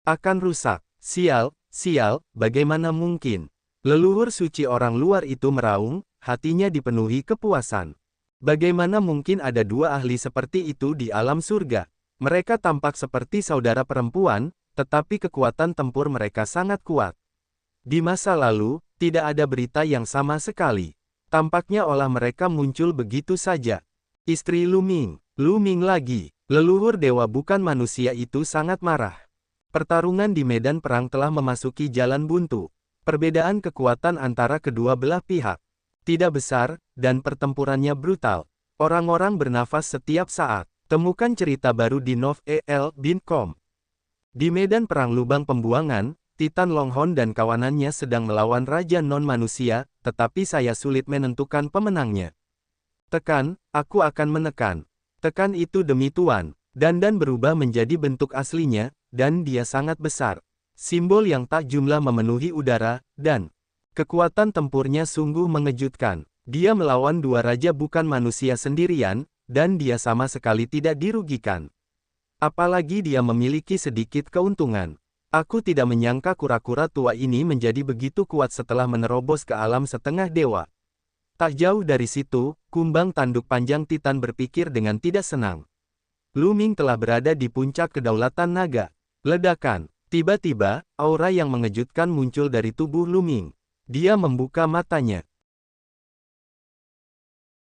Akan rusak. Sial, bagaimana mungkin? Leluhur suci orang luar itu meraung, hatinya dipenuhi kepuasan. Bagaimana mungkin ada dua ahli seperti itu di alam surga? Mereka tampak seperti saudara perempuan, tetapi kekuatan tempur mereka sangat kuat. Di masa lalu, tidak ada berita yang sama sekali. Tampaknya olah mereka muncul begitu saja. Istri Lu Ming lagi. Leluhur dewa bukan manusia itu sangat marah. Pertarungan di medan perang telah memasuki jalan buntu. Perbedaan kekuatan antara kedua belah pihak tidak besar, dan pertempurannya brutal. Orang-orang bernafas setiap saat. Temukan cerita baru di novel.com. Di medan perang lubang pembuangan, Titan Longhorn dan kawanannya sedang melawan Raja Non-Manusia, tetapi saya sulit menentukan pemenangnya. Tekan, aku akan menekan. Tekan itu demi Tuan. Dandan berubah menjadi bentuk aslinya, dan dia sangat besar. Simbol yang tak jumlah memenuhi udara, dan kekuatan tempurnya sungguh mengejutkan. Dia melawan dua raja bukan manusia sendirian, dan dia sama sekali tidak dirugikan. Apalagi dia memiliki sedikit keuntungan. Aku tidak menyangka kura-kura tua ini menjadi begitu kuat setelah menerobos ke alam setengah dewa. Tak jauh dari situ, kumbang tanduk panjang Titan berpikir dengan tidak senang. Lu Ming telah berada di puncak kedaulatan naga. Ledakan. Tiba-tiba, aura yang mengejutkan muncul dari tubuh Lu Ming. Dia membuka matanya.